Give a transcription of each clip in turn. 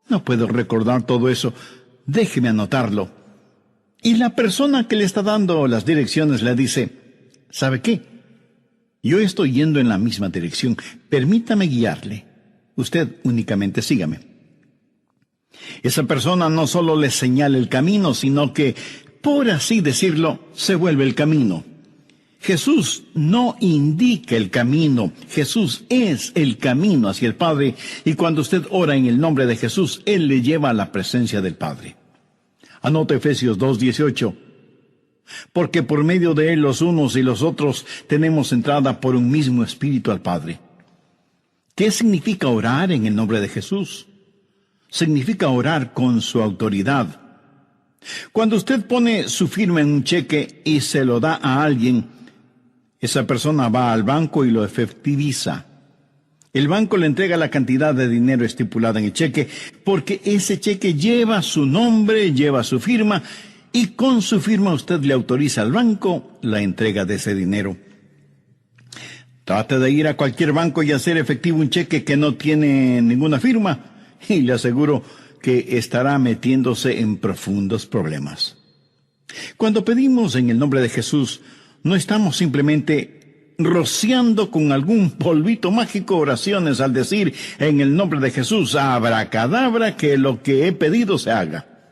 No puedo recordar todo eso. Déjeme anotarlo. Y la persona que le está dando las direcciones le dice, ¿sabe qué? Yo estoy yendo en la misma dirección. Permítame guiarle. Usted únicamente sígame. Esa persona no solo le señala el camino, sino que, por así decirlo, se vuelve el camino. Jesús no indica el camino. Jesús es el camino hacia el Padre. Y cuando usted ora en el nombre de Jesús, Él le lleva a la presencia del Padre. Anota Efesios 2:18. Porque por medio de Él los unos y los otros tenemos entrada por un mismo espíritu al Padre. ¿Qué significa orar en el nombre de Jesús? Significa orar con su autoridad. Cuando usted pone su firma en un cheque y se lo da a alguien, esa persona va al banco y lo efectiviza. El banco le entrega la cantidad de dinero estipulada en el cheque, porque ese cheque lleva su nombre, lleva su firma, y con su firma usted le autoriza al banco la entrega de ese dinero. Trate de ir a cualquier banco y hacer efectivo un cheque que no tiene ninguna firma, y le aseguro que estará metiéndose en profundos problemas. Cuando pedimos en el nombre de Jesús, no estamos simplemente rociando con algún polvito mágico oraciones al decir en el nombre de Jesús, abracadabra, que lo que he pedido se haga.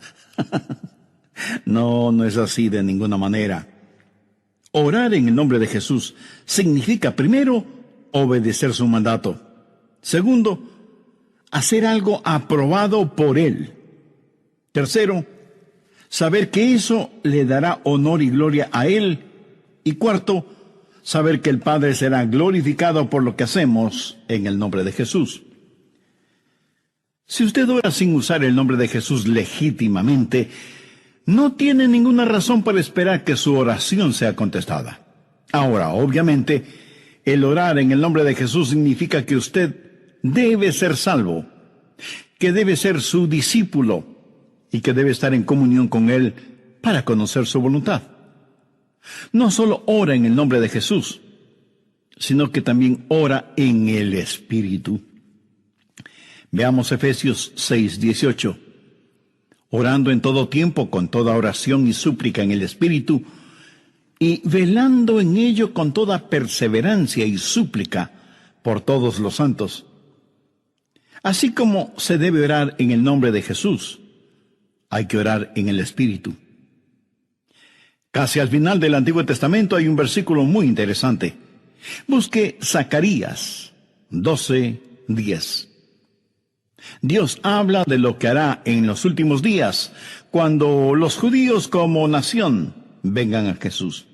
No es así de ninguna manera. Orar en el nombre de Jesús significa, primero, obedecer su mandato. Segundo, hacer algo aprobado por Él. Tercero, saber que eso le dará honor y gloria a Él. Y cuarto, saber que el Padre será glorificado por lo que hacemos en el nombre de Jesús. Si usted ora sin usar el nombre de Jesús legítimamente, no tiene ninguna razón para esperar que su oración sea contestada. Ahora, obviamente, el orar en el nombre de Jesús significa que usted debe ser salvo, que debe ser su discípulo y que debe estar en comunión con Él para conocer su voluntad. No solo ora en el nombre de Jesús, sino que también ora en el Espíritu. Veamos Efesios 6:18. Orando en todo tiempo, con toda oración y súplica en el Espíritu, y velando en ello con toda perseverancia y súplica por todos los santos. Así como se debe orar en el nombre de Jesús, hay que orar en el Espíritu. Casi al final del Antiguo Testamento hay un versículo muy interesante. Busque Zacarías 12:10. Dios habla de lo que hará en los últimos días, cuando los judíos como nación vengan a Jesús.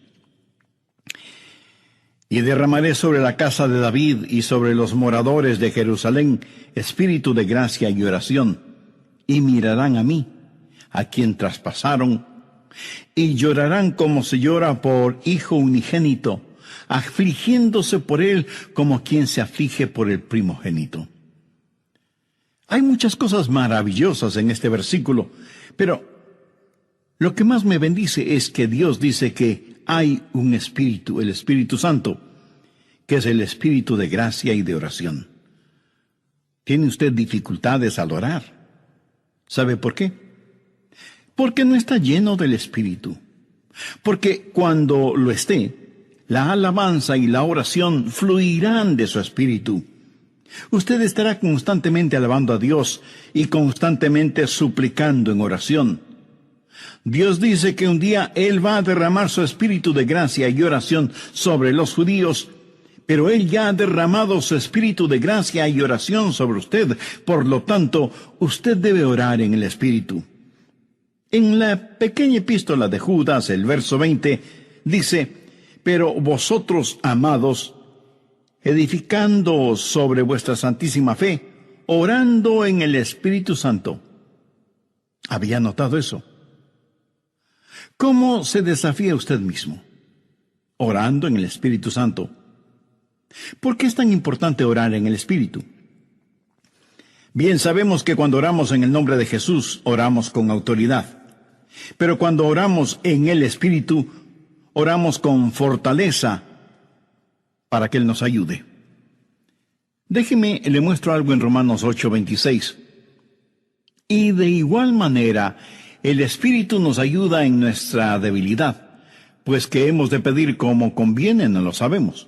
Y derramaré sobre la casa de David y sobre los moradores de Jerusalén espíritu de gracia y oración, y mirarán a mí, a quien traspasaron, y llorarán como se llora por hijo unigénito, afligiéndose por él como quien se aflige por el primogénito. Hay muchas cosas maravillosas en este versículo, pero lo que más me bendice es que Dios dice que hay un espíritu, el Espíritu Santo, que es el espíritu de gracia y de oración. ¿Tiene usted dificultades al orar? ¿Sabe por qué? Porque no está lleno del Espíritu. Porque cuando lo esté, la alabanza y la oración fluirán de su espíritu. Usted estará constantemente alabando a Dios y constantemente suplicando en oración. Dios dice que un día Él va a derramar su espíritu de gracia y oración sobre los judíos, pero Él ya ha derramado su espíritu de gracia y oración sobre usted. Por lo tanto, usted debe orar en el Espíritu. En la pequeña epístola de Judas, el verso 20, dice, pero vosotros, amados, edificando sobre vuestra santísima fe, orando en el Espíritu Santo. ¿Había notado eso? ¿Cómo se desafía usted mismo? Orando en el Espíritu Santo. ¿Por qué es tan importante orar en el Espíritu? Bien, sabemos que cuando oramos en el nombre de Jesús, oramos con autoridad. Pero cuando oramos en el Espíritu, oramos con fortaleza para que Él nos ayude. Déjeme, le muestro algo en Romanos 8:26. Y de igual manera, el Espíritu nos ayuda en nuestra debilidad, pues que hemos de pedir como conviene no lo sabemos.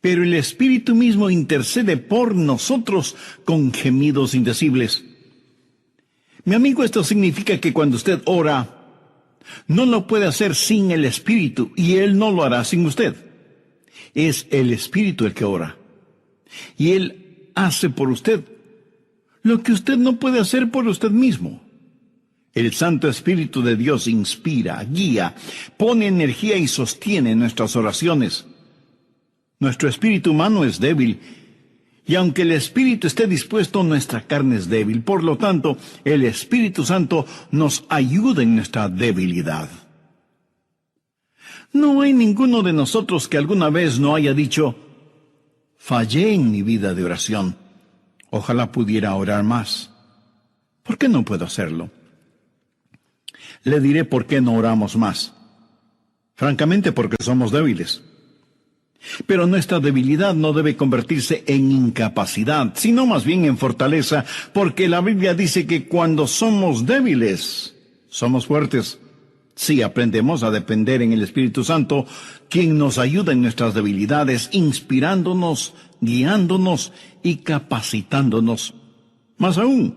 Pero el Espíritu mismo intercede por nosotros con gemidos indecibles. Mi amigo, esto significa que cuando usted ora, no lo puede hacer sin el Espíritu, y Él no lo hará sin usted. Es el Espíritu el que ora. Y Él hace por usted lo que usted no puede hacer por usted mismo. El Santo Espíritu de Dios inspira, guía, pone energía y sostiene nuestras oraciones. Nuestro espíritu humano es débil, y aunque el espíritu esté dispuesto, nuestra carne es débil. Por lo tanto, el Espíritu Santo nos ayuda en nuestra debilidad. No hay ninguno de nosotros que alguna vez no haya dicho: fallé en mi vida de oración. Ojalá pudiera orar más. ¿Por qué no puedo hacerlo? Le diré por qué no oramos más. Francamente, porque somos débiles. Pero nuestra debilidad no debe convertirse en incapacidad, sino más bien en fortaleza, porque la Biblia dice que cuando somos débiles, somos fuertes. Si aprendemos a depender en el Espíritu Santo, quien nos ayuda en nuestras debilidades, inspirándonos, guiándonos y capacitándonos. Más aún,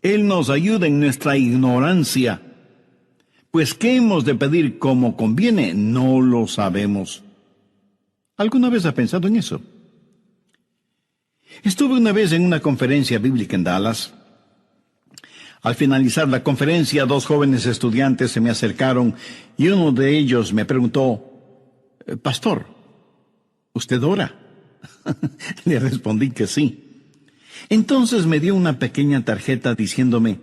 Él nos ayuda en nuestra ignorancia. Pues ¿qué hemos de pedir como conviene? No lo sabemos. ¿Alguna vez ha pensado en eso? Estuve una vez en una conferencia bíblica en Dallas. Al finalizar la conferencia, 2 jóvenes estudiantes se me acercaron y uno de ellos me preguntó: «Pastor, ¿usted ora?». Le respondí que sí. Entonces me dio una pequeña tarjeta diciéndome: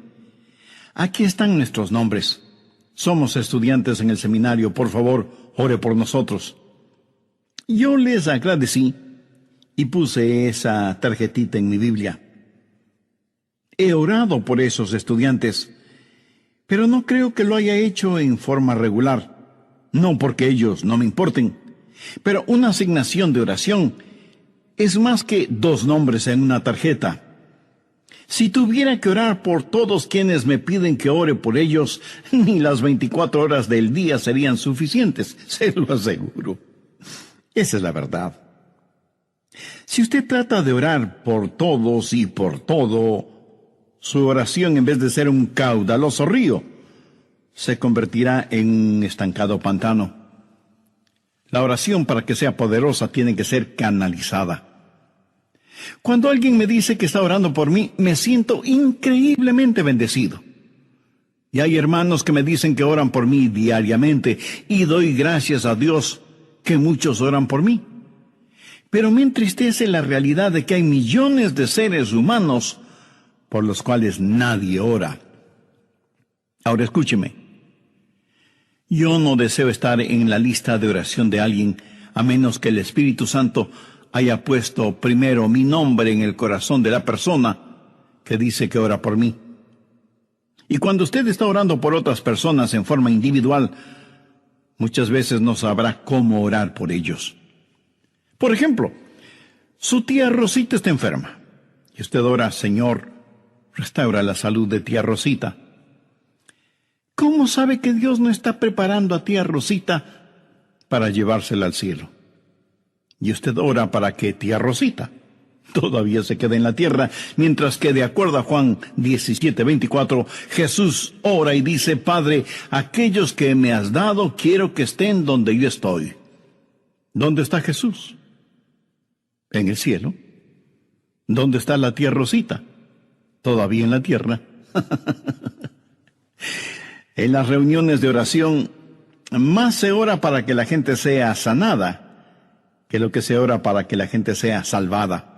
«Aquí están nuestros nombres. Somos estudiantes en el seminario. Por favor, ore por nosotros». Yo les agradecí y puse esa tarjetita en mi Biblia. He orado por esos estudiantes, pero no creo que lo haya hecho en forma regular. No porque ellos no me importen, pero una asignación de oración es más que 2 nombres en una tarjeta. Si tuviera que orar por todos quienes me piden que ore por ellos, ni las 24 horas del día serían suficientes, se lo aseguro. Esa es la verdad. Si usted trata de orar por todos y por todo, su oración, en vez de ser un caudaloso río, se convertirá en un estancado pantano. La oración, para que sea poderosa, tiene que ser canalizada. Cuando alguien me dice que está orando por mí, me siento increíblemente bendecido. Y hay hermanos que me dicen que oran por mí diariamente, y doy gracias a Dios que muchos oran por mí. Pero me entristece la realidad de que hay millones de seres humanos por los cuales nadie ora. Ahora escúcheme. Yo no deseo estar en la lista de oración de alguien, a menos que el Espíritu Santo haya puesto primero mi nombre en el corazón de la persona que dice que ora por mí. Y cuando usted está orando por otras personas en forma individual, muchas veces no sabrá cómo orar por ellos. Por ejemplo, su tía Rosita está enferma, y usted ora: «Señor, restaura la salud de tía Rosita». ¿Cómo sabe que Dios no está preparando a tía Rosita para llevársela al cielo? Y usted ora para que tía Rosita todavía se quede en la tierra, mientras que, de acuerdo a Juan 17:24, Jesús ora y dice: «Padre, aquellos que me has dado, quiero que estén donde yo estoy». ¿Dónde está Jesús? En el cielo. ¿Dónde está la tía Rosita? Todavía en la tierra. En las reuniones de oración, más se ora para que la gente sea sanada que lo que se ora para que la gente sea salvada.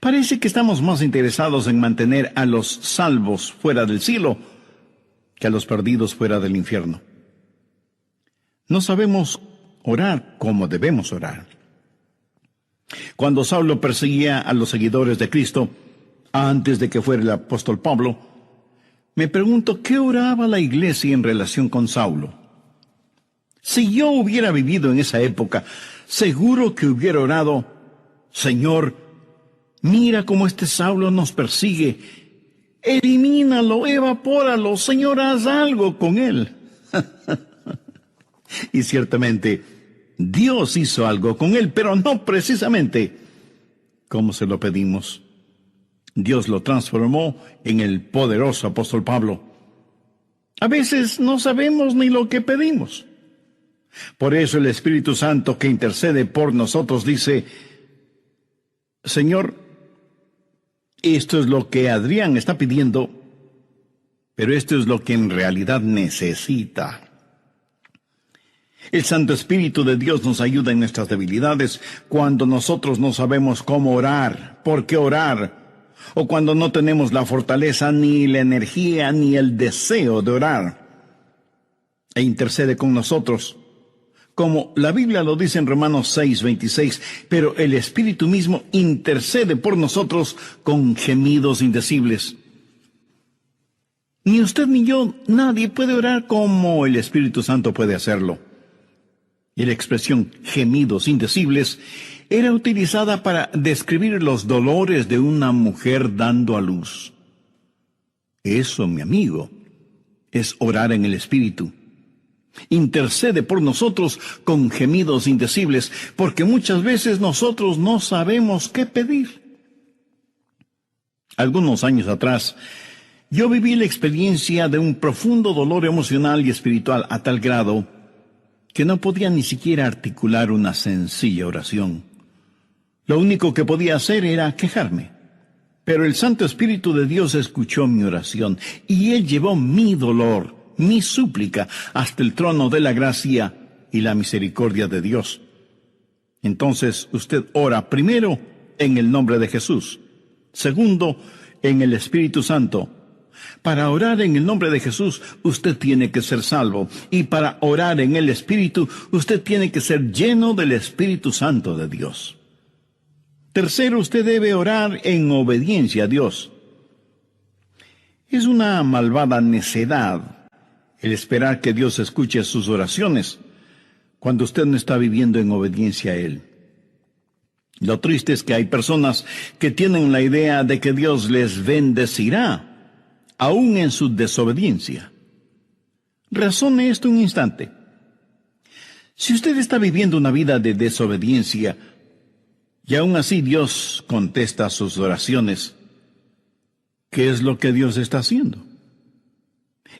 Parece que estamos más interesados en mantener a los salvos fuera del cielo que a los perdidos fuera del infierno. No sabemos orar como debemos orar. Cuando Saulo perseguía a los seguidores de Cristo, antes de que fuera el apóstol Pablo, me pregunto, ¿qué oraba la iglesia en relación con Saulo? Si yo hubiera vivido en esa época, seguro que hubiera orado: «Señor, Mira cómo este Saulo nos persigue. Elimínalo, evapóralo, Señor, haz algo con él. Y ciertamente, Dios hizo algo con él, pero no precisamente como se lo pedimos. Dios lo transformó en el poderoso apóstol Pablo. A veces no sabemos ni lo que pedimos. Por eso el Espíritu Santo que intercede por nosotros dice: Señor, esto es lo que Adrián está pidiendo, pero esto es lo que en realidad necesita. El Santo Espíritu de Dios nos ayuda en nuestras debilidades cuando nosotros no sabemos cómo orar, por qué orar, o cuando no tenemos la fortaleza, ni la energía, ni el deseo de orar. E intercede con nosotros, como la Biblia lo dice en Romanos 6:26, pero el Espíritu mismo intercede por nosotros con gemidos indecibles. Ni usted ni yo, nadie puede orar como el Espíritu Santo puede hacerlo. Y la expresión gemidos indecibles era utilizada para describir los dolores de una mujer dando a luz. Eso, mi amigo, es orar en el Espíritu. Intercede por nosotros con gemidos indecibles, porque muchas veces nosotros no sabemos qué pedir. Algunos años atrás, yo viví la experiencia de un profundo dolor emocional y espiritual a tal grado que no podía ni siquiera articular una sencilla oración. Lo único que podía hacer era quejarme. Pero el Santo Espíritu de Dios escuchó mi oración y Él llevó mi dolor, mi súplica, hasta el trono de la gracia y la misericordia de Dios. Entonces usted ora primero en el nombre de Jesús, segundo en el Espíritu Santo. Para orar en el nombre de Jesús, usted tiene que ser salvo. Y para orar en el Espíritu, usted tiene que ser lleno del Espíritu Santo de Dios. Tercero, usted debe orar en obediencia a Dios. Es una malvada necedad el esperar que Dios escuche sus oraciones cuando usted no está viviendo en obediencia a Él. Lo triste es que hay personas que tienen la idea de que Dios les bendecirá aún en su desobediencia. Razone esto un instante. Si usted está viviendo una vida de desobediencia y aún así Dios contesta sus oraciones, ¿qué es lo que Dios está haciendo?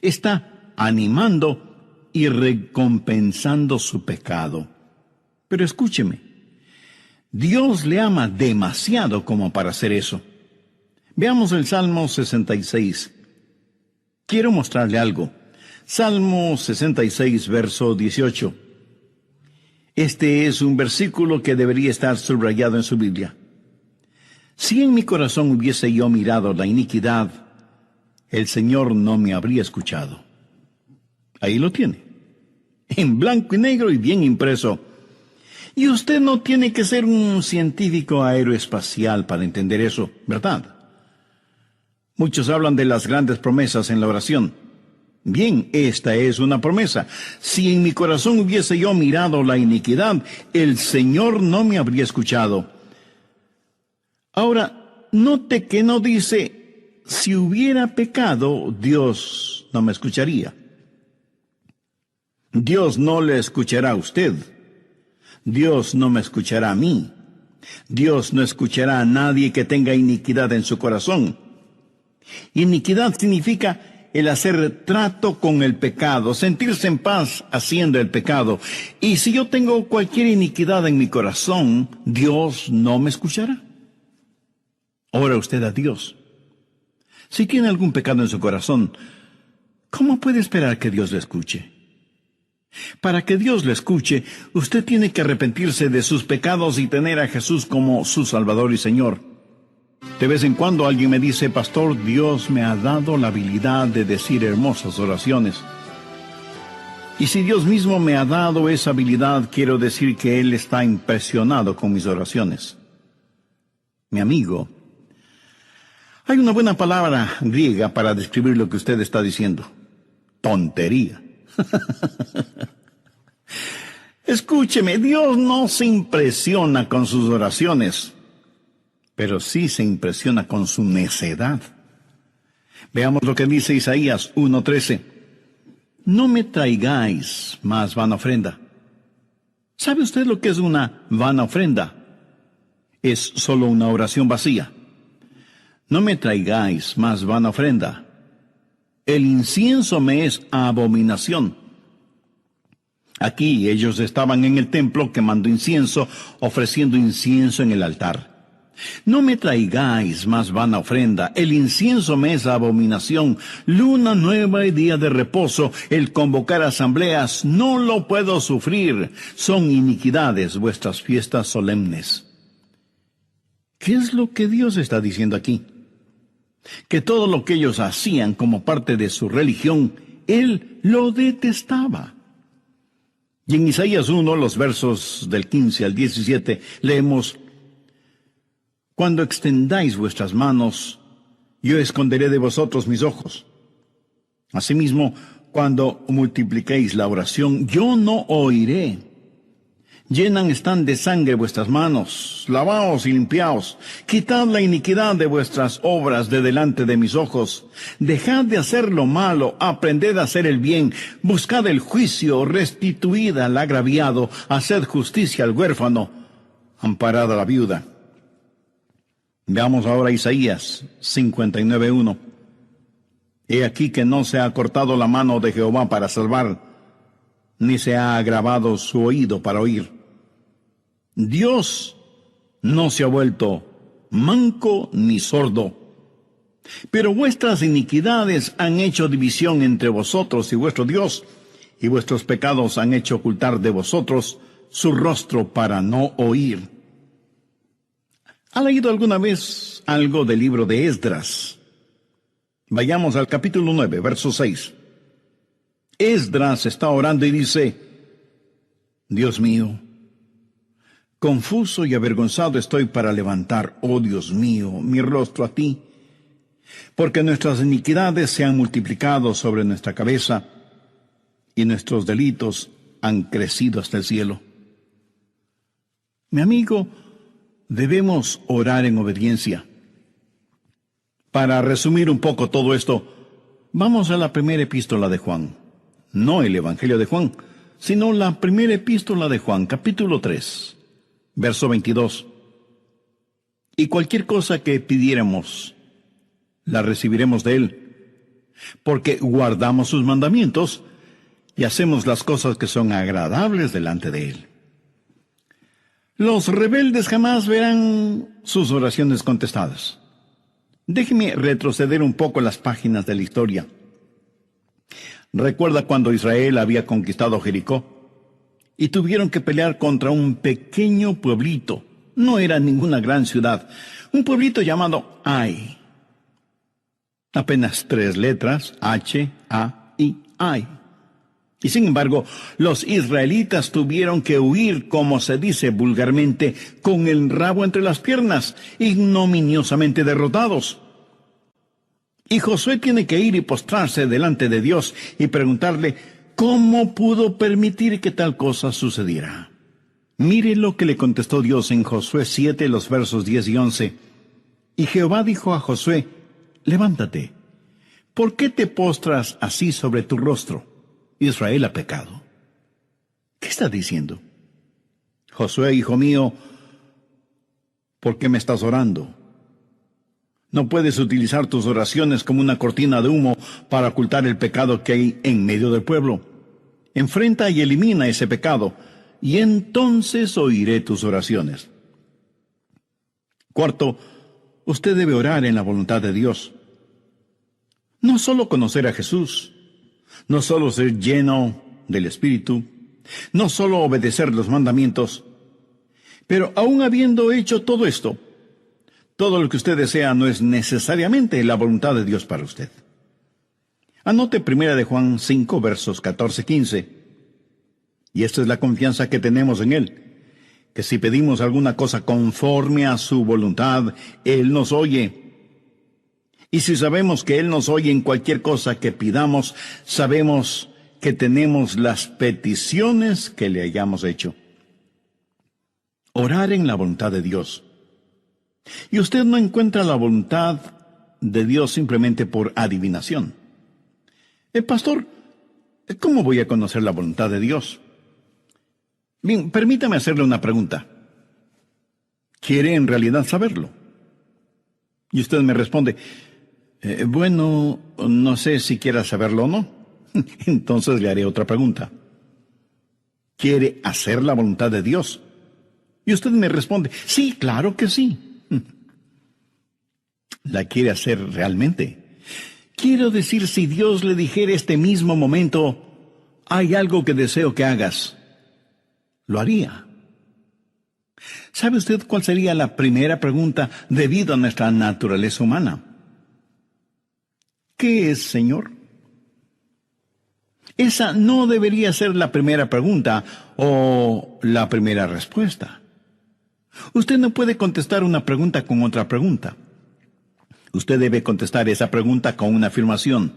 Está animando y recompensando su pecado. Pero escúcheme, Dios le ama demasiado como para hacer eso. Veamos el Salmo 66. Quiero mostrarle algo. Salmo 66, verso 18. Este es un versículo que debería estar subrayado en su Biblia. Si en mi corazón hubiese yo mirado la iniquidad, el Señor no me habría escuchado. Ahí lo tiene, en blanco y negro y bien impreso. Y usted no tiene que ser un científico aeroespacial para entender eso, ¿verdad? Muchos hablan de las grandes promesas en la oración. Bien, esta es una promesa. Si en mi corazón hubiese yo mirado la iniquidad, el Señor no me habría escuchado. Ahora, note que no dice, si hubiera pecado, Dios no me escucharía. Dios no le escuchará a usted. Dios no me escuchará a mí. Dios no escuchará a nadie que tenga iniquidad en su corazón. Iniquidad significa el hacer trato con el pecado, sentirse en paz haciendo el pecado. Y si yo tengo cualquier iniquidad en mi corazón, Dios no me escuchará. Ora usted a Dios. Si tiene algún pecado en su corazón, ¿cómo puede esperar que Dios le escuche? Para que Dios le escuche, usted tiene que arrepentirse de sus pecados y tener a Jesús como su Salvador y Señor. De vez en cuando alguien me dice, pastor, Dios me ha dado la habilidad de decir hermosas oraciones. Y si Dios mismo me ha dado esa habilidad, quiero decir que Él está impresionado con mis oraciones. Mi amigo, hay una buena palabra griega para describir lo que usted está diciendo. Tontería. Escúcheme, Dios no se impresiona con sus oraciones. pero sí se impresiona con su necedad. Veamos lo que dice Isaías 1:13. No me traigáis más vana ofrenda. ¿Sabe usted lo que es una vana ofrenda? Es solo una oración vacía. No me traigáis más vana ofrenda. El incienso me es abominación. Aquí ellos estaban en el templo quemando incienso, ofreciendo incienso en el altar. No me traigáis más vana ofrenda, el incienso me es abominación, luna nueva y día de reposo, el convocar asambleas, no lo puedo sufrir, son iniquidades vuestras fiestas solemnes. ¿Qué es lo que Dios está diciendo aquí? Que todo lo que ellos hacían como parte de su religión, Él lo detestaba. Y en Isaías 1, los versos del 15 al 17, leemos: Cuando extendáis vuestras manos, yo esconderé de vosotros mis ojos. Asimismo, cuando multipliquéis la oración, yo no oiré. Llenan están de sangre vuestras manos, lavaos y limpiaos. Quitad la iniquidad de vuestras obras de delante de mis ojos. Dejad de hacer lo malo, aprended a hacer el bien. Buscad el juicio, restituid al agraviado, haced justicia al huérfano, amparad a la viuda. Veamos ahora Isaías 59:1. He aquí que no se ha cortado la mano de Jehová para salvar, ni se ha agravado su oído para oír. Dios no se ha vuelto manco ni sordo, pero vuestras iniquidades han hecho división entre vosotros y vuestro Dios, y vuestros pecados han hecho ocultar de vosotros su rostro para no oír. ¿Ha leído alguna vez algo del libro de Esdras? Vayamos al capítulo 9, verso 6. Esdras está orando y dice: Dios mío, confuso y avergonzado estoy para levantar, oh Dios mío, mi rostro a ti, porque nuestras iniquidades se han multiplicado sobre nuestra cabeza, y nuestros delitos han crecido hasta el cielo. Mi amigo, debemos orar en obediencia. Para resumir un poco todo esto, vamos a la primera epístola de Juan. No el Evangelio de Juan, sino la primera epístola de Juan, capítulo 3, verso 22. Y cualquier cosa que pidiéramos, la recibiremos de Él, porque guardamos sus mandamientos y hacemos las cosas que son agradables delante de Él. Los rebeldes jamás verán sus oraciones contestadas. Déjeme retroceder un poco las páginas de la historia. ¿Recuerda cuando Israel había conquistado Jericó? Y tuvieron que pelear contra un pequeño pueblito. No era ninguna gran ciudad. Un pueblito llamado Ai. Apenas 3 letras, H, A, I, Ai. Y sin embargo, los israelitas tuvieron que huir, como se dice vulgarmente, con el rabo entre las piernas, ignominiosamente derrotados. Y Josué tiene que ir y postrarse delante de Dios y preguntarle cómo pudo permitir que tal cosa sucediera. Mire lo que le contestó Dios en Josué 7, los versos 10 y 11. Y Jehová dijo a Josué: levántate, ¿por qué te postras así sobre tu rostro? Israel ha pecado. ¿Qué está diciendo? Josué, hijo mío, ¿por qué me estás orando? No puedes utilizar tus oraciones como una cortina de humo para ocultar el pecado que hay en medio del pueblo. Enfrenta y elimina ese pecado, y entonces oiré tus oraciones. Cuarto, usted debe orar en la voluntad de Dios. No solo conocer a Jesús, no solo ser lleno del Espíritu, no solo obedecer los mandamientos, pero aún habiendo hecho todo esto, todo lo que usted desea no es necesariamente la voluntad de Dios para usted. Anote 1 de Juan 5, versos 14-15. Y esta es la confianza que tenemos en Él, que si pedimos alguna cosa conforme a su voluntad, Él nos oye. Y si sabemos que Él nos oye en cualquier cosa que pidamos, sabemos que tenemos las peticiones que le hayamos hecho. Orar en la voluntad de Dios. y usted no encuentra la voluntad de Dios simplemente por adivinación. Pastor, ¿cómo voy a conocer la voluntad de Dios? Bien, permítame hacerle una pregunta. ¿Quiere en realidad saberlo? Y usted me responde, bueno, no sé si quiera saberlo o no. Entonces le haré otra pregunta. ¿Quiere hacer la voluntad de Dios? Y usted me responde, sí, claro que sí. ¿La quiere hacer realmente? Quiero decir, si Dios le dijera este mismo momento, hay algo que deseo que hagas, ¿lo haría? ¿Sabe usted cuál sería la primera pregunta debido a nuestra naturaleza humana? ¿Qué es, Señor? Esa no debería ser la primera pregunta o la primera respuesta. Usted no puede contestar una pregunta con otra pregunta. Usted debe contestar esa pregunta con una afirmación.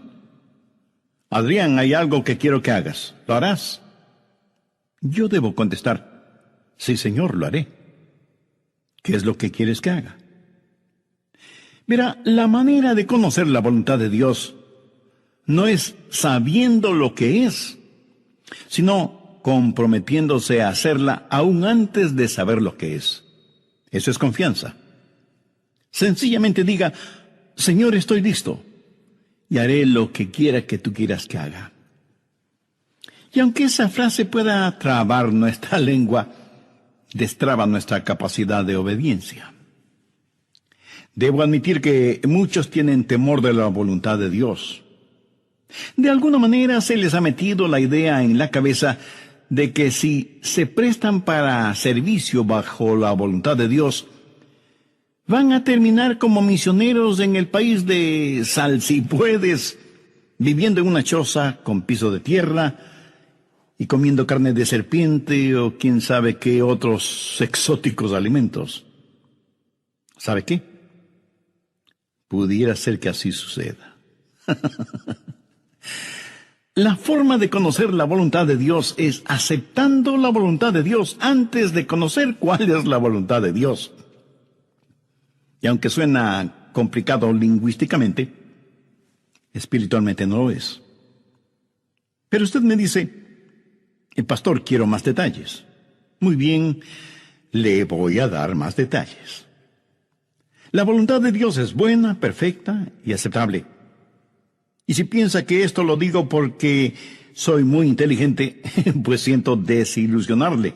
Adrián, hay algo que quiero que hagas. ¿Lo harás? Yo debo contestar, sí, Señor, lo haré. ¿Qué es lo que quieres que haga? Mira, la manera de conocer la voluntad de Dios no es sabiendo lo que es, sino comprometiéndose a hacerla aún antes de saber lo que es. Eso es confianza. Sencillamente diga, Señor, estoy listo y haré lo que quiera que tú quieras que haga. Y aunque esa frase pueda trabar nuestra lengua, destraba nuestra capacidad de obediencia. Debo admitir que muchos tienen temor de la voluntad de Dios. De alguna manera se les ha metido la idea en la cabeza de que si se prestan para servicio bajo la voluntad de Dios, van a terminar como misioneros en el país de Sal si puedes, viviendo en una choza con piso de tierra y comiendo carne de serpiente o quién sabe qué otros exóticos alimentos. ¿Sabe qué? Pudiera ser que así suceda. La forma de conocer la voluntad de Dios es aceptando la voluntad de Dios antes de conocer cuál es la voluntad de Dios. Y aunque suena complicado lingüísticamente, espiritualmente no lo es. Pero usted me dice, pastor, quiero más detalles. Muy bien, le voy a dar más detalles. La voluntad de Dios es buena, perfecta y aceptable. Y si piensa que esto lo digo porque soy muy inteligente, pues siento desilusionarle.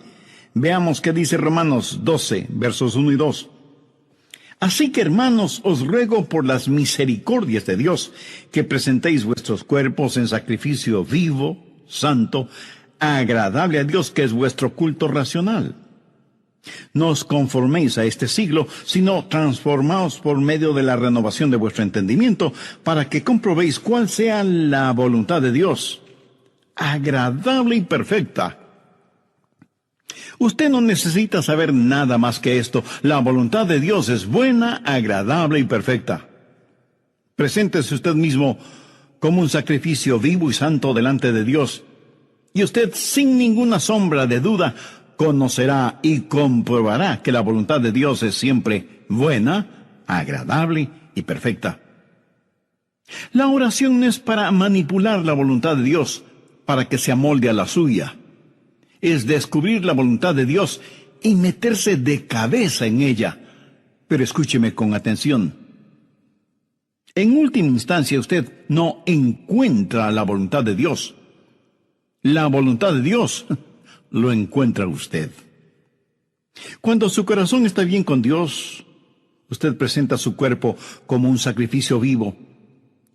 Veamos qué dice Romanos 12, versos 1 y 2. Así que, hermanos, os ruego por las misericordias de Dios, que presentéis vuestros cuerpos en sacrificio vivo, santo, agradable a Dios, que es vuestro culto racional. No os conforméis a este siglo, sino transformaos por medio de la renovación de vuestro entendimiento, para que comprobéis cuál sea la voluntad de Dios, agradable y perfecta. Usted no necesita saber nada más que esto. La voluntad de Dios es buena, agradable y perfecta. Preséntese usted mismo como un sacrificio vivo y santo delante de Dios, y usted, sin ninguna sombra de duda, conocerá y comprobará que la voluntad de Dios es siempre buena, agradable y perfecta. La oración no es para manipular la voluntad de Dios, para que se amolde a la suya. Es descubrir la voluntad de Dios y meterse de cabeza en ella. Pero escúcheme con atención. En última instancia, usted no encuentra la voluntad de Dios. La voluntad de Dios lo encuentra usted. Cuando su corazón está bien con Dios, usted presenta su cuerpo como un sacrificio vivo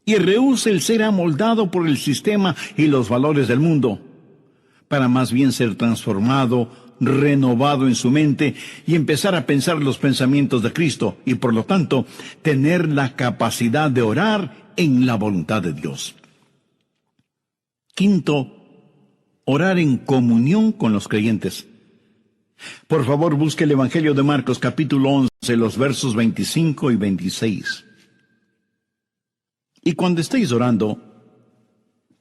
y rehúsa el ser amoldado por el sistema y los valores del mundo, para más bien ser transformado, renovado en su mente y empezar a pensar los pensamientos de Cristo y, por lo tanto, tener la capacidad de orar en la voluntad de Dios. Quinto, orar en comunión con los creyentes. Por favor, busque el Evangelio de Marcos, capítulo 11, los versos 25 y 26. Y cuando estéis orando,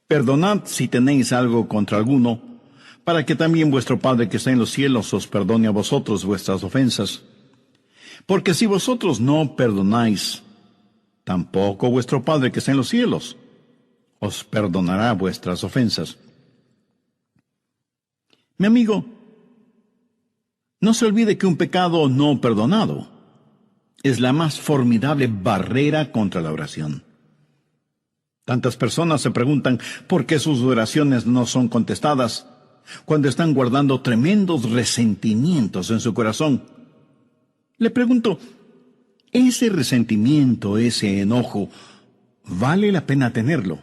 perdonad si tenéis algo contra alguno, para que también vuestro Padre que está en los cielos os perdone a vosotros vuestras ofensas. Porque si vosotros no perdonáis, tampoco vuestro Padre que está en los cielos os perdonará vuestras ofensas. Mi amigo, no se olvide que un pecado no perdonado es la más formidable barrera contra la oración. Tantas personas se preguntan por qué sus oraciones no son contestadas cuando están guardando tremendos resentimientos en su corazón. Le pregunto, ¿ese resentimiento, ese enojo, vale la pena tenerlo?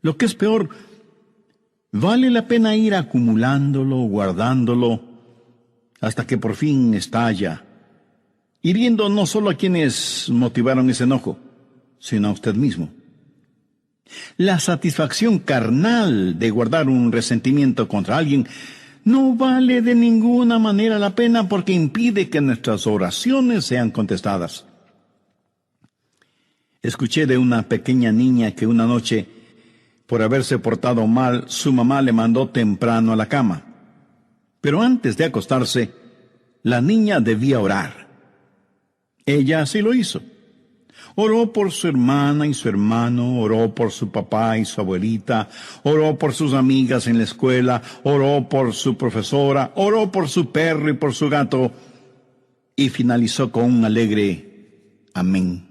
Lo que es peor, ¿vale la pena ir acumulándolo, guardándolo, hasta que por fin estalla, hiriendo no solo a quienes motivaron ese enojo, sino a usted mismo? La satisfacción carnal de guardar un resentimiento contra alguien no vale de ninguna manera la pena porque impide que nuestras oraciones sean contestadas. Escuché de una pequeña niña que una noche, por haberse portado mal, su mamá le mandó temprano a la cama. Pero antes de acostarse, la niña debía orar. Ella así lo hizo. Oró por su hermana y su hermano, oró por su papá y su abuelita, oró por sus amigas en la escuela, oró por su profesora, oró por su perro y por su gato, y finalizó con un alegre amén.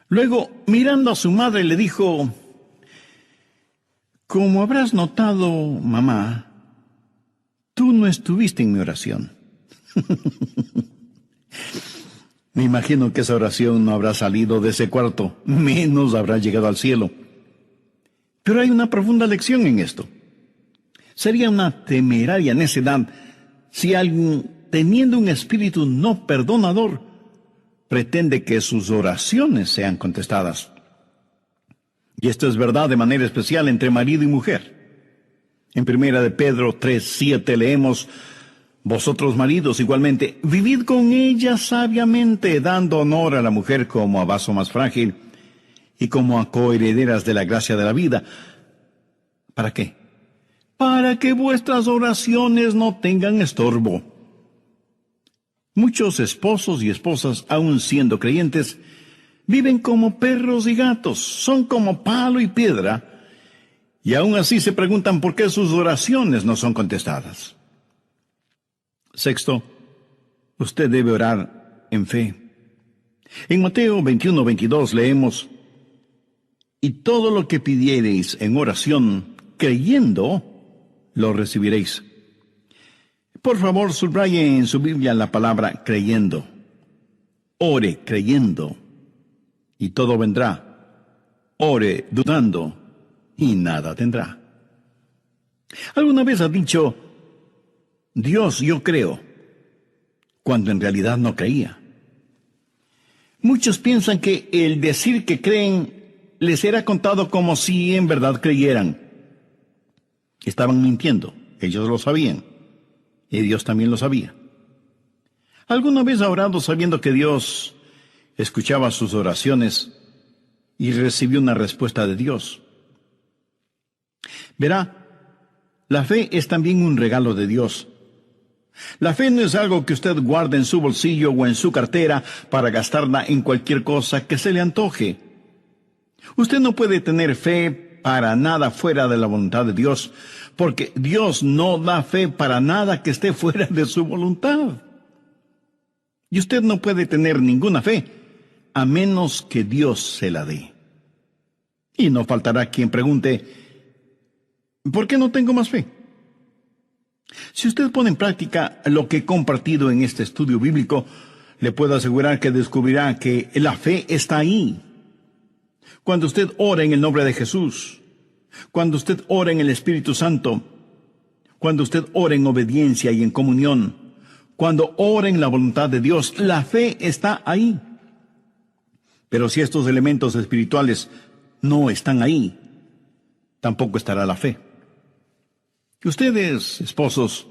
Luego, mirando a su madre, le dijo: como habrás notado, mamá, tú no estuviste en mi oración. Me imagino que esa oración no habrá salido de ese cuarto, menos habrá llegado al cielo. Pero hay una profunda lección en esto. Sería una temeraria necedad si alguien, teniendo un espíritu no perdonador, pretende que sus oraciones sean contestadas. Y esto es verdad de manera especial entre marido y mujer. En 1 Pedro 3:7 leemos: vosotros maridos igualmente, vivid con ella sabiamente, dando honor a la mujer como a vaso más frágil y como a coherederas de la gracia de la vida. ¿Para qué? Para que vuestras oraciones no tengan estorbo. Muchos esposos y esposas, aun siendo creyentes, viven como perros y gatos, son como palo y piedra, y aún así se preguntan por qué sus oraciones no son contestadas. Sexto, usted debe orar en fe. En Mateo 21:22 leemos: y todo lo que pidiereis en oración, creyendo, lo recibiréis. Por favor, subraye en su Biblia la palabra creyendo. Ore creyendo, y todo vendrá. Ore dudando, y nada tendrá. ¿Alguna vez ha dicho: Dios, yo creo, cuando en realidad no creía? Muchos piensan que el decir que creen les será contado como si en verdad creyeran. Estaban mintiendo, ellos lo sabían, y Dios también lo sabía. ¿Alguna vez ha orado sabiendo que Dios escuchaba sus oraciones y recibió una respuesta de Dios? Verá, la fe es también un regalo de Dios. La fe no es algo que usted guarde en su bolsillo o en su cartera para gastarla en cualquier cosa que se le antoje. Usted no puede tener fe para nada fuera de la voluntad de Dios, porque Dios no da fe para nada que esté fuera de su voluntad. Y usted no puede tener ninguna fe a menos que Dios se la dé. Y no faltará quien pregunte: ¿por qué no tengo más fe? Si usted pone en práctica lo que he compartido en este estudio bíblico, le puedo asegurar que descubrirá que la fe está ahí. Cuando usted ora en el nombre de Jesús, cuando usted ora en el Espíritu Santo, cuando usted ora en obediencia y en comunión, cuando ora en la voluntad de Dios, la fe está ahí. Pero si estos elementos espirituales no están ahí, tampoco estará la fe. Ustedes, esposos,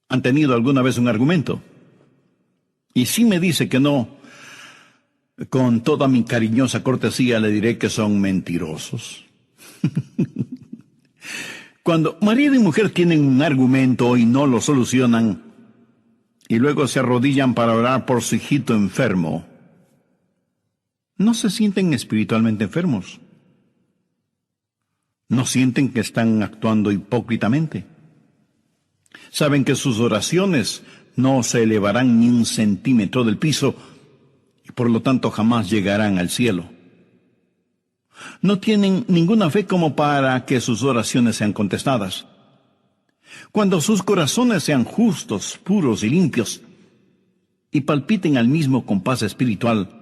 han tenido alguna vez un argumento. Y si me dice que no, con toda mi cariñosa cortesía le diré que son mentirosos. Cuando marido y mujer tienen un argumento y no lo solucionan, y luego se arrodillan para orar por su hijito enfermo, no se sienten espiritualmente enfermos. No sienten que están actuando hipócritamente. Saben que sus oraciones no se elevarán ni un centímetro del piso y por lo tanto jamás llegarán al cielo. No tienen ninguna fe como para que sus oraciones sean contestadas. Cuando sus corazones sean justos, puros y limpios, y palpiten al mismo compás espiritual,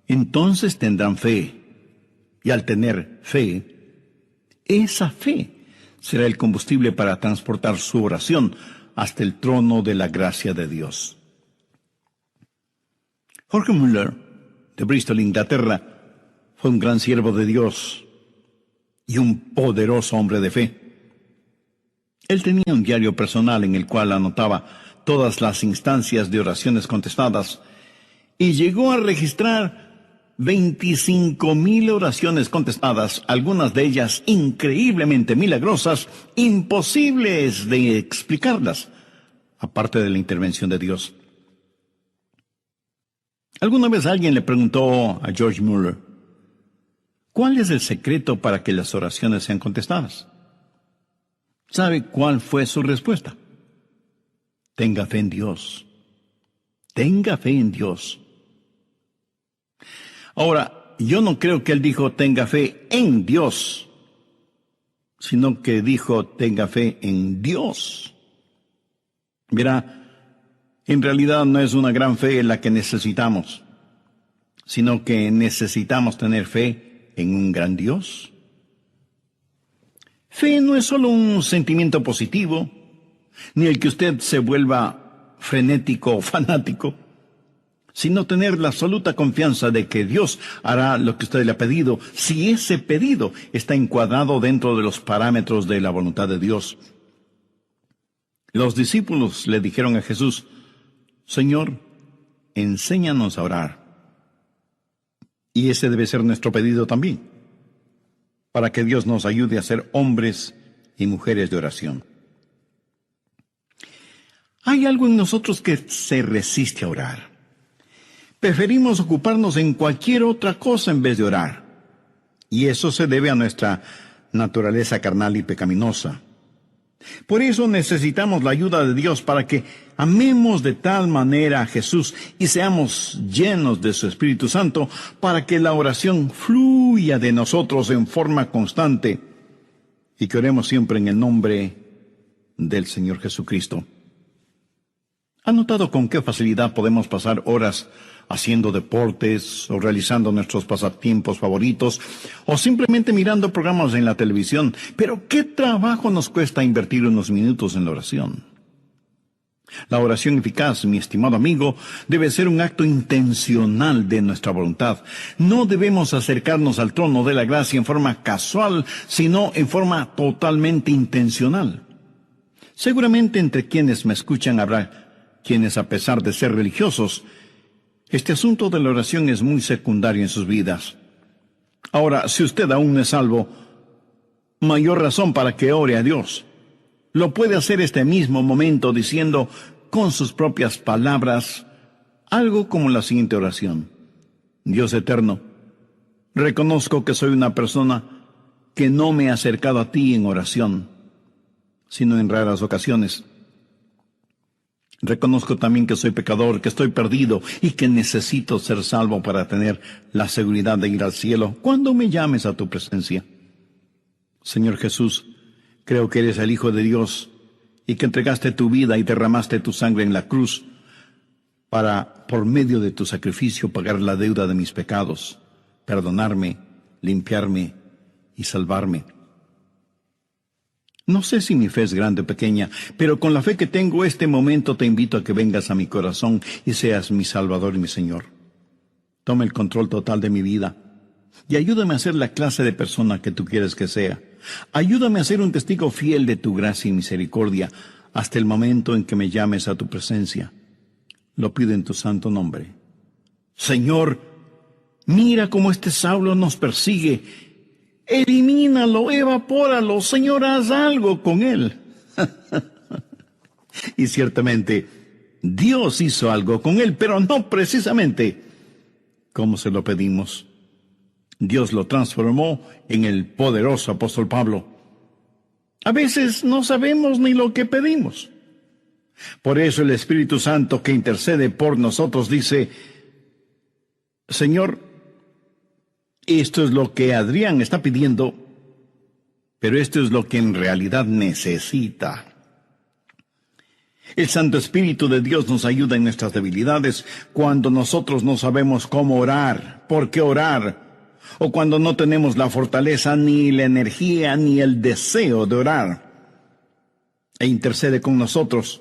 entonces tendrán fe. Y al tener fe, esa fe será el combustible para transportar su oración hasta el trono de la gracia de Dios. Jorge Muller, de Bristol, Inglaterra, fue un gran siervo de Dios y un poderoso hombre de fe. Él tenía un diario personal en el cual anotaba todas las instancias de oraciones contestadas y llegó a registrar 25,000 oraciones contestadas, algunas de ellas increíblemente milagrosas, imposibles de explicarlas, aparte de la intervención de Dios. Alguna vez alguien le preguntó a George Muller, ¿cuál es el secreto para que las oraciones sean contestadas? ¿Sabe cuál fue su respuesta? Tenga fe en Dios. Tenga fe en Dios. Ahora, yo no creo que él dijo tenga fe en Dios, sino que dijo tenga fe en Dios. Verá, en realidad no es una gran fe la que necesitamos, sino que necesitamos tener fe en un gran Dios. Fe no es solo un sentimiento positivo, ni el que usted se vuelva frenético o fanático, sino tener la absoluta confianza de que Dios hará lo que usted le ha pedido, si ese pedido está encuadrado dentro de los parámetros de la voluntad de Dios. Los discípulos le dijeron a Jesús, Señor, enséñanos a orar. Y ese debe ser nuestro pedido también, para que Dios nos ayude a ser hombres y mujeres de oración. Hay algo en nosotros que se resiste a orar. Preferimos ocuparnos en cualquier otra cosa en vez de orar. Y eso se debe a nuestra naturaleza carnal y pecaminosa. Por eso necesitamos la ayuda de Dios para que amemos de tal manera a Jesús y seamos llenos de su Espíritu Santo para que la oración fluya de nosotros en forma constante y que oremos siempre en el nombre del Señor Jesucristo. ¿Ha notado con qué facilidad podemos pasar horas haciendo deportes o realizando nuestros pasatiempos favoritos o simplemente mirando programas en la televisión? Pero ¿qué trabajo nos cuesta invertir unos minutos en la oración? La oración eficaz, mi estimado amigo, debe ser un acto intencional de nuestra voluntad. No debemos acercarnos al trono de la gracia en forma casual, sino en forma totalmente intencional. Seguramente entre quienes me escuchan habrá quienes, a pesar de ser religiosos, este asunto de la oración es muy secundario en sus vidas. Ahora, si usted aún no es salvo, mayor razón para que ore a Dios. Lo puede hacer este mismo momento diciendo con sus propias palabras algo como la siguiente oración. Dios eterno, reconozco que soy una persona que no me ha acercado a ti en oración, sino en raras ocasiones. Reconozco también que soy pecador, que estoy perdido y que necesito ser salvo para tener la seguridad de ir al cielo cuando me llames a tu presencia. Señor Jesús, creo que eres el Hijo de Dios y que entregaste tu vida y derramaste tu sangre en la cruz para, por medio de tu sacrificio, pagar la deuda de mis pecados, perdonarme, limpiarme y salvarme. No sé si mi fe es grande o pequeña, pero con la fe que tengo este momento te invito a que vengas a mi corazón y seas mi Salvador y mi Señor. Toma el control total de mi vida y ayúdame a ser la clase de persona que tú quieres que sea. Ayúdame a ser un testigo fiel de tu gracia y misericordia hasta el momento en que me llames a tu presencia. Lo pido en tu santo nombre. Señor, mira cómo este Saulo nos persigue. Elimínalo, evapóralo, Señor, haz algo con él. Y ciertamente, Dios hizo algo con él, pero no precisamente como se lo pedimos. Dios lo transformó en el poderoso apóstol Pablo. A veces no sabemos ni lo que pedimos. Por eso el Espíritu Santo que intercede por nosotros dice: Señor, esto es lo que Adrián está pidiendo, pero esto es lo que en realidad necesita. El Santo Espíritu de Dios nos ayuda en nuestras debilidades cuando nosotros no sabemos cómo orar, por qué orar, o cuando no tenemos la fortaleza, ni la energía, ni el deseo de orar. E intercede con nosotros,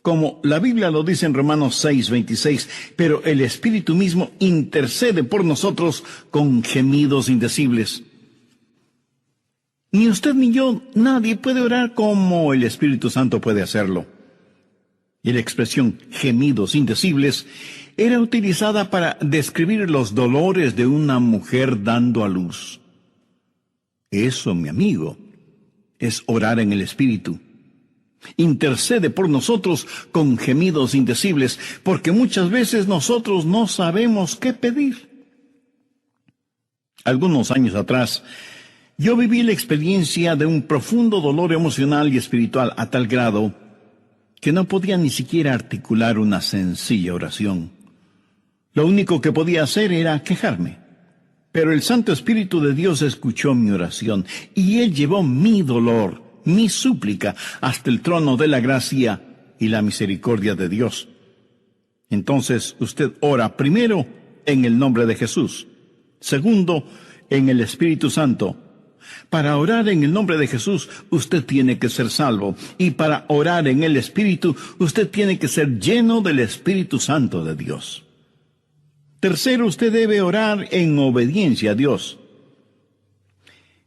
como la Biblia lo dice en Romanos 6:26, pero el Espíritu mismo intercede por nosotros con gemidos indecibles. Ni usted ni yo, nadie puede orar como el Espíritu Santo puede hacerlo. Y la expresión gemidos indecibles era utilizada para describir los dolores de una mujer dando a luz. Eso, mi amigo, es orar en el Espíritu. Intercede por nosotros con gemidos indecibles, porque muchas veces nosotros no sabemos qué pedir. Algunos años atrás, yo viví la experiencia de un profundo dolor emocional y espiritual a tal grado que no podía ni siquiera articular una sencilla oración. Lo único que podía hacer era quejarme. Pero el Santo Espíritu de Dios escuchó mi oración y Él llevó mi dolor, mi súplica, hasta el trono de la gracia y la misericordia de Dios. Entonces usted ora primero en el nombre de Jesús, segundo en el Espíritu Santo. Para orar en el nombre de Jesús, usted tiene que ser salvo. Y para orar en el Espíritu, usted tiene que ser lleno del Espíritu Santo de Dios. Tercero, usted debe orar en obediencia a Dios.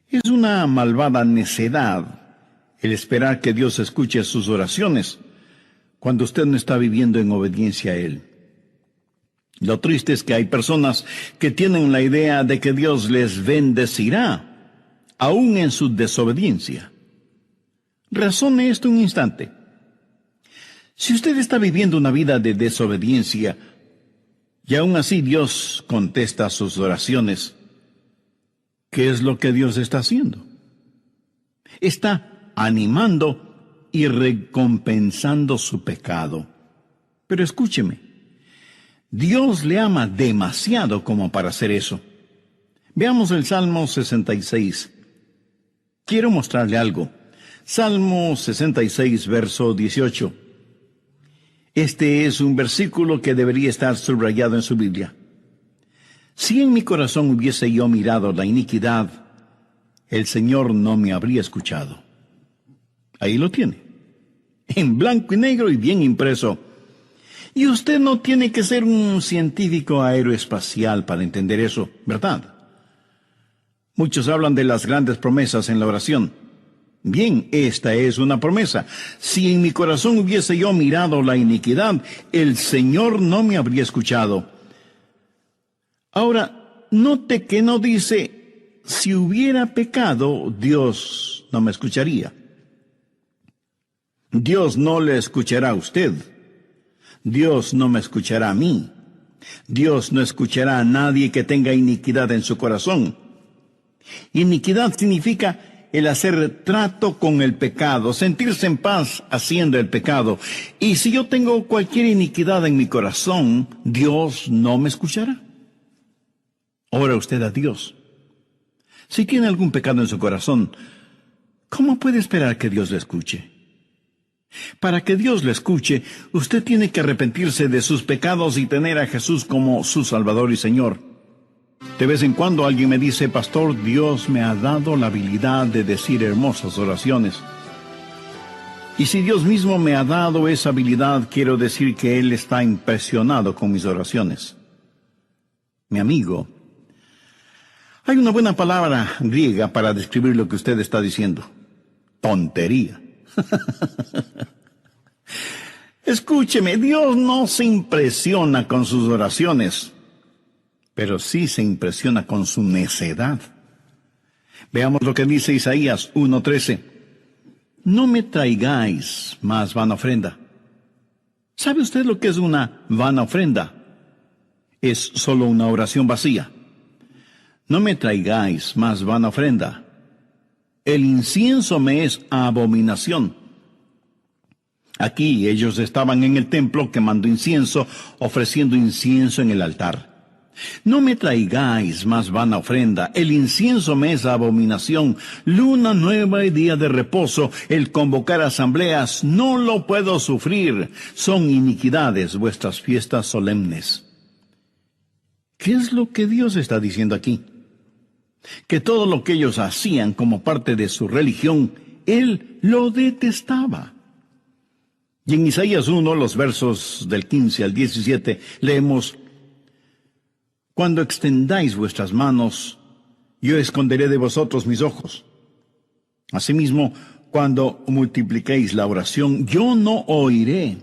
Es una malvada necedad el esperar que Dios escuche sus oraciones cuando usted no está viviendo en obediencia a Él. Lo triste es que hay personas que tienen la idea de que Dios les bendecirá aún en su desobediencia. Razone esto un instante. Si usted está viviendo una vida de desobediencia y aún así Dios contesta sus oraciones, ¿qué es lo que Dios está haciendo? Está animando y recompensando su pecado. Pero escúcheme, Dios le ama demasiado como para hacer eso. Veamos el Salmo 66. Quiero mostrarle algo. Salmo 66, verso 18. Este es un versículo que debería estar subrayado en su Biblia. Si en mi corazón hubiese yo mirado la iniquidad, el Señor no me habría escuchado. Ahí lo tiene, en blanco y negro y bien impreso. Y usted no tiene que ser un científico aeroespacial para entender eso, ¿verdad? Muchos hablan de las grandes promesas en la oración. Bien, esta es una promesa. Si en mi corazón hubiese yo mirado la iniquidad, el Señor no me habría escuchado. Ahora, note que no dice, si hubiera pecado, Dios no me escucharía. Dios no le escuchará a usted. Dios no me escuchará a mí. Dios no escuchará a nadie que tenga iniquidad en su corazón. Iniquidad significa el hacer trato con el pecado, sentirse en paz haciendo el pecado. Y si yo tengo cualquier iniquidad en mi corazón, Dios no me escuchará. Ora usted a Dios. Si tiene algún pecado en su corazón, ¿cómo puede esperar que Dios le escuche? Para que Dios le escuche, usted tiene que arrepentirse de sus pecados y tener a Jesús como su Salvador y Señor. De vez en cuando alguien me dice, pastor, Dios me ha dado la habilidad de decir hermosas oraciones. Y si Dios mismo me ha dado esa habilidad, quiero decir que Él está impresionado con mis oraciones. Mi amigo, hay una buena palabra griega para describir lo que usted está diciendo. Tontería. Escúcheme, Dios no se impresiona con sus oraciones, pero sí se impresiona con su necedad. Veamos lo que dice Isaías 1:13. No me traigáis más vana ofrenda. ¿Sabe usted lo que es una vana ofrenda? Es solo una oración vacía. No me traigáis más vana ofrenda. El incienso me es abominación. Aquí ellos estaban en el templo quemando incienso, ofreciendo incienso en el altar. No me traigáis más vana ofrenda, el incienso me es abominación, luna nueva y día de reposo, el convocar asambleas, no lo puedo sufrir, son iniquidades vuestras fiestas solemnes. ¿Qué es lo que Dios está diciendo aquí? Que todo lo que ellos hacían como parte de su religión, Él lo detestaba. Y en Isaías 1, los versos del 15 al 17, leemos: Cuando extendáis vuestras manos, yo esconderé de vosotros mis ojos. Asimismo, cuando multipliquéis la oración, yo no oiré.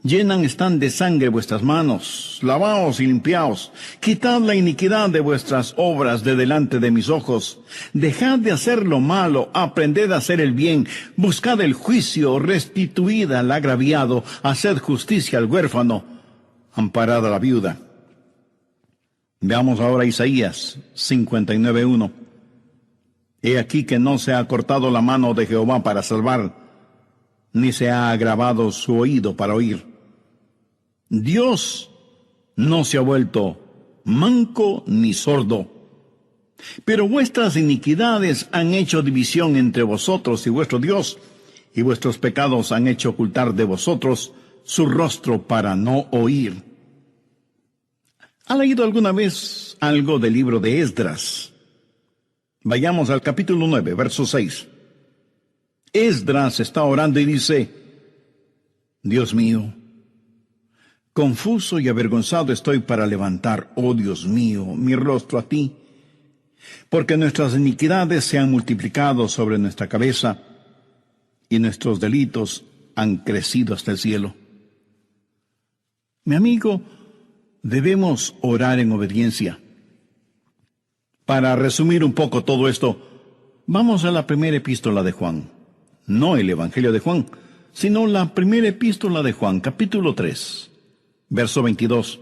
Llenan están de sangre vuestras manos, lavaos y limpiaos. Quitad la iniquidad de vuestras obras de delante de mis ojos. Dejad de hacer lo malo, aprended a hacer el bien. Buscad el juicio, restituid al agraviado, haced justicia al huérfano, amparad a la viuda. Veamos ahora Isaías 59:1. He aquí que no se ha cortado la mano de Jehová para salvar, ni se ha agravado su oído para oír. Dios no se ha vuelto manco ni sordo, pero vuestras iniquidades han hecho división entre vosotros y vuestro Dios, y vuestros pecados han hecho ocultar de vosotros su rostro para no oír. ¿Ha leído alguna vez algo del libro de Esdras? Vayamos al capítulo 9, verso 6. Esdras está orando y dice: Dios mío, confuso y avergonzado estoy para levantar, oh Dios mío, mi rostro a ti, porque nuestras iniquidades se han multiplicado sobre nuestra cabeza, y nuestros delitos han crecido hasta el cielo. Mi amigo, debemos orar en obediencia. Para resumir un poco todo esto, vamos a la primera epístola de Juan. No el Evangelio de Juan, sino la primera epístola de Juan, capítulo 3, verso 22.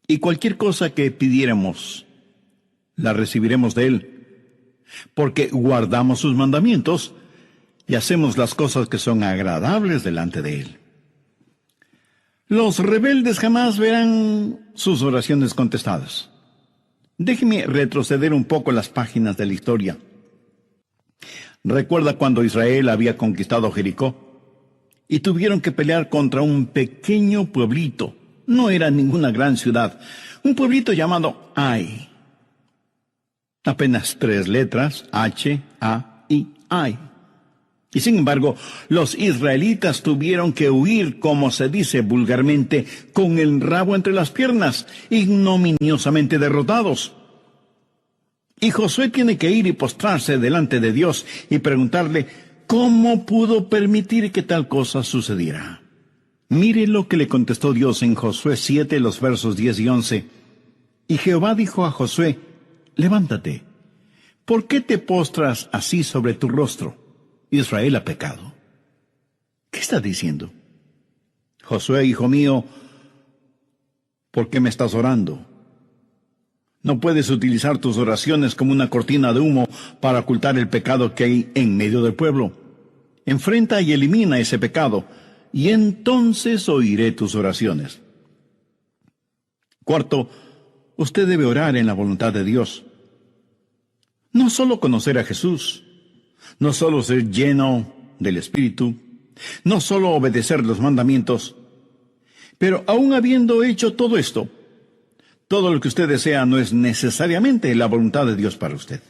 Y cualquier cosa que pidiéramos, la recibiremos de Él, porque guardamos sus mandamientos y hacemos las cosas que son agradables delante de Él. Los rebeldes jamás verán sus oraciones contestadas. Déjeme retroceder un poco las páginas de la historia. ¿Recuerda cuando Israel había conquistado Jericó? Y tuvieron que pelear contra un pequeño pueblito. No era ninguna gran ciudad. Un pueblito llamado Ai. Apenas 3 letras, H, A, I, Ai. Y sin embargo, los israelitas tuvieron que huir, como se dice vulgarmente, con el rabo entre las piernas, ignominiosamente derrotados. Y Josué tiene que ir y postrarse delante de Dios y preguntarle cómo pudo permitir que tal cosa sucediera. Mire lo que le contestó Dios en Josué 7, los versos 10 y 11. Y Jehová dijo a Josué: levántate, ¿por qué te postras así sobre tu rostro? Israel ha pecado. ¿Qué está diciendo? Josué, hijo mío, ¿por qué me estás orando? No puedes utilizar tus oraciones como una cortina de humo para ocultar el pecado que hay en medio del pueblo. Enfrenta y elimina ese pecado, y entonces oiré tus oraciones. Cuarto, usted debe orar en la voluntad de Dios. No solo conocer a Jesús, no solo ser lleno del Espíritu, no solo obedecer los mandamientos, pero aún habiendo hecho todo esto, todo lo que usted desea no es necesariamente la voluntad de Dios para usted.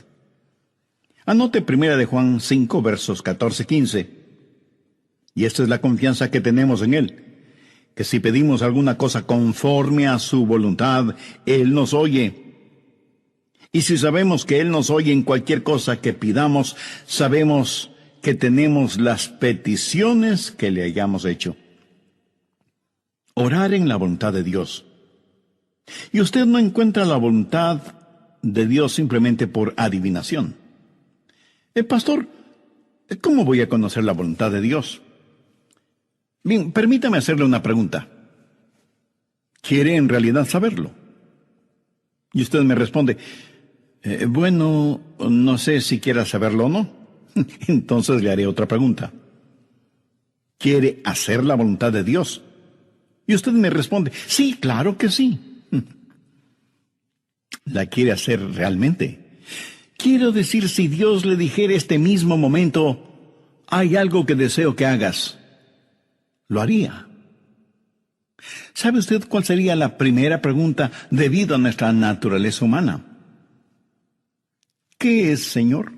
Anote 1 de Juan 5, versos 14-15. Y esta es la confianza que tenemos en Él, que si pedimos alguna cosa conforme a su voluntad, Él nos oye. Y si sabemos que Él nos oye en cualquier cosa que pidamos, sabemos que tenemos las peticiones que le hayamos hecho. Orar en la voluntad de Dios. Y usted no encuentra la voluntad de Dios simplemente por adivinación. Pastor, ¿cómo voy a conocer la voluntad de Dios? Bien, permítame hacerle una pregunta. ¿Quiere en realidad saberlo? Y usted me responde, bueno, no sé si quiera saberlo o no. Entonces le haré otra pregunta. ¿Quiere hacer la voluntad de Dios? Y usted me responde, sí, claro que sí. ¿La quiere hacer realmente? Quiero decir, si Dios le dijera este mismo momento, hay algo que deseo que hagas, ¿lo haría? ¿Sabe usted cuál sería la primera pregunta debido a nuestra naturaleza humana? ¿Qué es, Señor?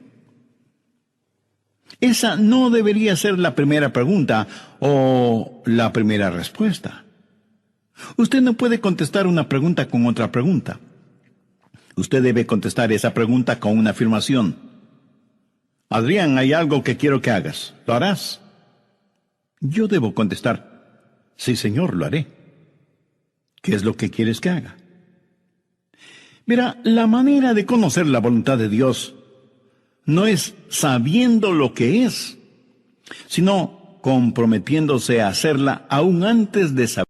Esa no debería ser la primera pregunta o la primera respuesta. Usted no puede contestar una pregunta con otra pregunta. Usted debe contestar esa pregunta con una afirmación. Adrián, hay algo que quiero que hagas. ¿Lo harás? Yo debo contestar, sí, Señor, lo haré. ¿Qué es lo que quieres que haga? Mira, la manera de conocer la voluntad de Dios no es sabiendo lo que es, sino comprometiéndose a hacerla aún antes de saber